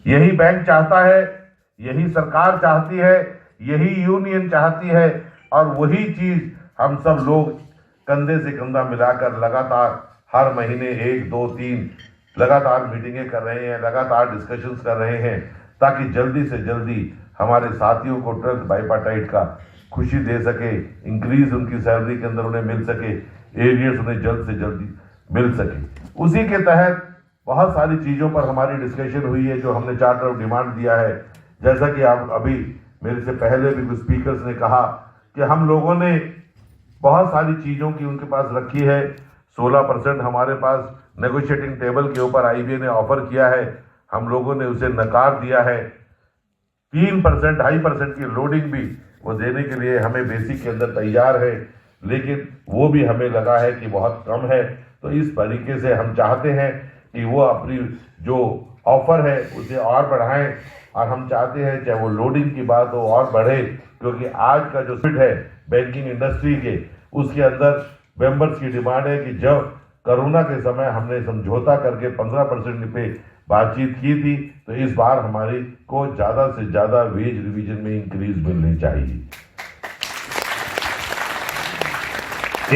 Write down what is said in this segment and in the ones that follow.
यही बैंक चाहता है, यही सरकार चाहती है, यही यूनियन चाहती है, और वही चीज हम सब लोग कंधे से कंधा मिलाकर लगातार हर महीने 1, 2, 3 लगातार मीटिंगें कर रहे हैं, लगातार डिस्कशंस कर रहे हैं, ताकि जल्दी से जल्दी हमारे साथियों को ट्रस्ट बाइपार्टाइट का खुशी दे सके, इंक्रीज उनकी सैलरी के अंदर उन्हें मिल सके, एरियर्स उन्हें जल्द से जल्दी मिल सके। उसी के तहत बहुत सारी चीज़ों पर हमारी डिस्कशन हुई है जो हमने चार्टर ऑफ डिमांड दिया है। जैसा कि आप अभी मेरे से पहले भी कुछ स्पीकर्स ने कहा कि हम लोगों ने बहुत सारी चीज़ों की उनके पास रखी है। 16% हमारे पास नेगोशिएटिंग टेबल के ऊपर आईबीए ने ऑफर किया है, हम लोगों ने उसे नकार दिया है। 3%, 2.5% की लोडिंग भी वो देने के लिए हमें बेसिक के अंदर तैयार है, लेकिन वो भी हमें लगा है कि बहुत कम है। तो इस तरीके से हम चाहते हैं कि वो अपनी जो ऑफर है उसे और बढ़ाएं, और हम चाहते हैं चाहे वो लोडिंग की बात हो और बढ़े, क्योंकि आज का जो स्पिरिट है बैंकिंग इंडस्ट्री के, उसके अंदर मेंबर्स की डिमांड है कि जब कोरोना के समय हमने समझौता करके 15% पे बातचीत की थी, तो इस बार हमारी को ज्यादा से ज्यादा वेज रिवीजन में इंक्रीज मिलनी चाहिए।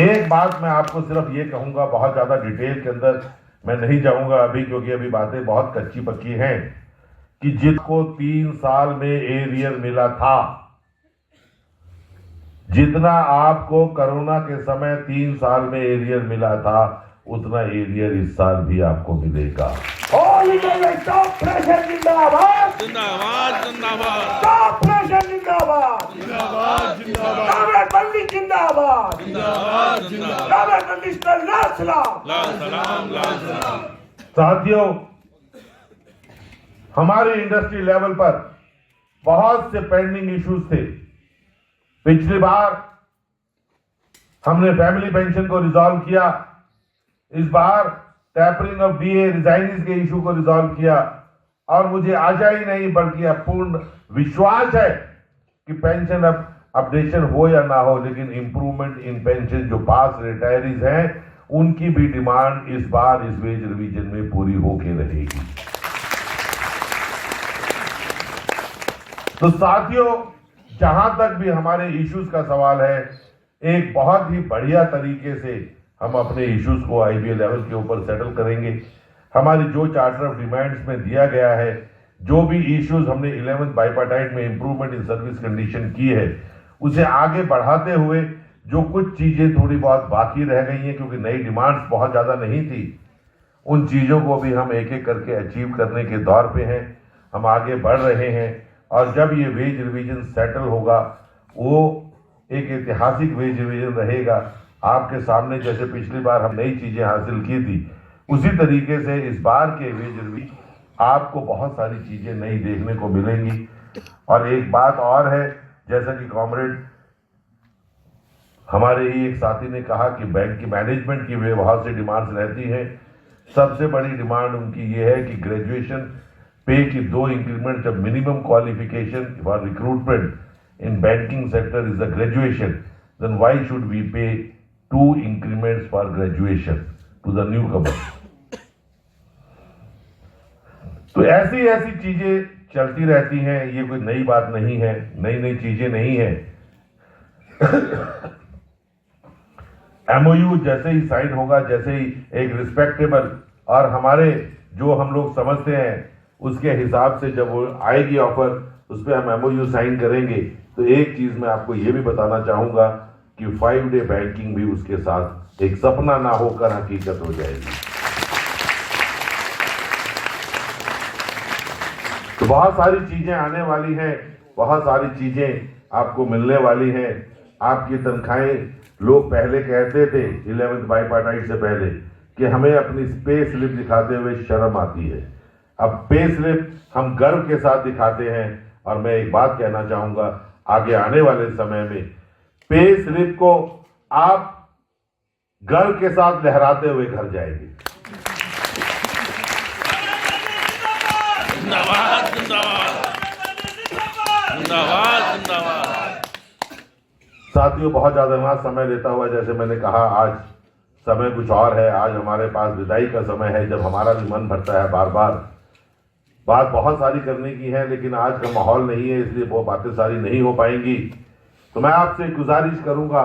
एक बात मैं आपको सिर्फ ये कहूंगा, बहुत ज्यादा डिटेल के अंदर मैं नहीं जाऊंगा अभी, क्योंकि अभी बातें बहुत कच्ची पक्की हैं, कि जिसको 3 साल में एरियर मिला था, जितना आपको कोरोना के समय 3 साल में एरियर मिला था, उतना एरियर इस साल भी आपको मिलेगा। टॉप प्रेशर जिंदाबाद, जिंदाबाद जिंदाबाद, टॉप प्रेशर जिंदाबाद, जिंदाबाद जिंदाबाद, कांग्रेसबंदी जिंदाबाद, जिंदाबाद जिंदाबाद, कांग्रेसबंदी लाल सलाम, लाल सलाम, लाल सलाम। साथियों, हमारी इंडस्ट्री लेवल पर बहुत से पेंडिंग इश्यूज थे। पिछली बार हमने फैमिली पेंशन को रिजॉल्व किया, इस बार टैपरिंग ऑफ डीए रिजाइनिंग के इशू को रिजॉल्व किया, और मुझे आशा ही नहीं बल्कि पूर्ण विश्वास है कि पेंशन अब अपडेशन हो या ना हो, लेकिन इंप्रूवमेंट इन पेंशन जो पास रिटायरीज हैं उनकी भी डिमांड इस बार इस वेज रिवीजन में पूरी होके रहेगी। तो साथियों, जहां तक भी हमारे इश्यूज का सवाल है, एक बहुत ही बढ़िया तरीके से हम अपने इश्यूज को आईबीए लेवल के ऊपर सेटल करेंगे। हमारी जो चार्टर ऑफ डिमांड्स में दिया गया है, जो भी इश्यूज हमने 11th बाइपार्टाइट में इंप्रूवमेंट इन सर्विस कंडीशन की है, उसे आगे बढ़ाते हुए जो कुछ चीजें थोड़ी बहुत बाकी रह गई हैं, क्योंकि नई डिमांड्स बहुत ज्यादा नहीं थी, उन चीजों को भी हम एक एक करके अचीव करने के दौर पे हैं, हम आगे बढ़ रहे हैं। और जब ये वेज रिवीजन सेटल होगा, वो एक ऐतिहासिक वेज रिवीजन रहेगा। आपके सामने जैसे पिछली बार हम नई चीजें हासिल की थी, उसी तरीके से इस बार के वेज रिवीजन आपको बहुत सारी चीजें नई देखने को मिलेंगी। और एक बात और है, जैसा कि कॉमरेड हमारे ही एक साथी ने कहा कि बैंक की मैनेजमेंट की वे बहुत सी डिमांड्स रहती हैं। सबसे बड़ी डिमांड उनकी ये है कि ग्रेजुएशन पे की 2 इंक्रीमेंट, जब minimum qualification for recruitment in banking sector is the graduation, then why should we pay 2 increments for graduation to the newcomer? तो ऐसी ऐसी चीजें चलती रहती हैं, ये कोई नई बात नहीं है, नई नई चीजें नहीं है। एमओयू जैसे ही साइन होगा, जैसे ही एक रिस्पेक्टेबल और हमारे जो हम लोग समझते हैं उसके हिसाब से जब वो आएगी ऑफर, उस पर हम एमओयू साइन करेंगे। तो एक चीज मैं आपको ये भी बताना चाहूंगा कि 5 डे बैंकिंग भी उसके साथ एक सपना ना होकर हकीकत हो जाएगी। तो बहुत सारी चीजें आने वाली हैं, बहुत सारी चीजें आपको मिलने वाली हैं। आपकी तनख्वाहें, लोग पहले कहते थे 11th बाइपार्टाइट से पहले कि हमें अपनी पे स्लिप दिखाते हुए शर्म आती है। अब पे स्लिप हम गर्व के साथ दिखाते हैं। और मैं एक बात कहना चाहूंगा, आगे आने वाले समय में पे स्लिप को आप गर्व के साथ लहराते हुए घर जाएंगे। जिंदाबाद जिंदाबाद, जिंदाबाद जिंदाबाद। साथियों, बहुत ज्यादा ना समय लेता हुआ, जैसे मैंने कहा, आज समय कुछ और है। आज हमारे पास विदाई का समय है, जब हमारा भी मन भरता है बार बार, बात बहुत सारी करने की है, लेकिन आज का माहौल नहीं है, इसलिए वो बातें सारी नहीं हो पाएंगी। तो मैं आपसे गुजारिश करूंगा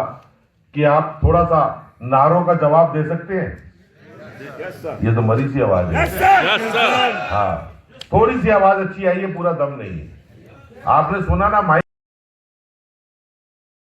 कि आप थोड़ा सा नारों का जवाब दे सकते हैं। ये तो मरी सी आवाज है। Yes sir. हाँ, थोड़ी सी आवाज अच्छी आई है, पूरा दम नहीं है। आपने सुना ना माइक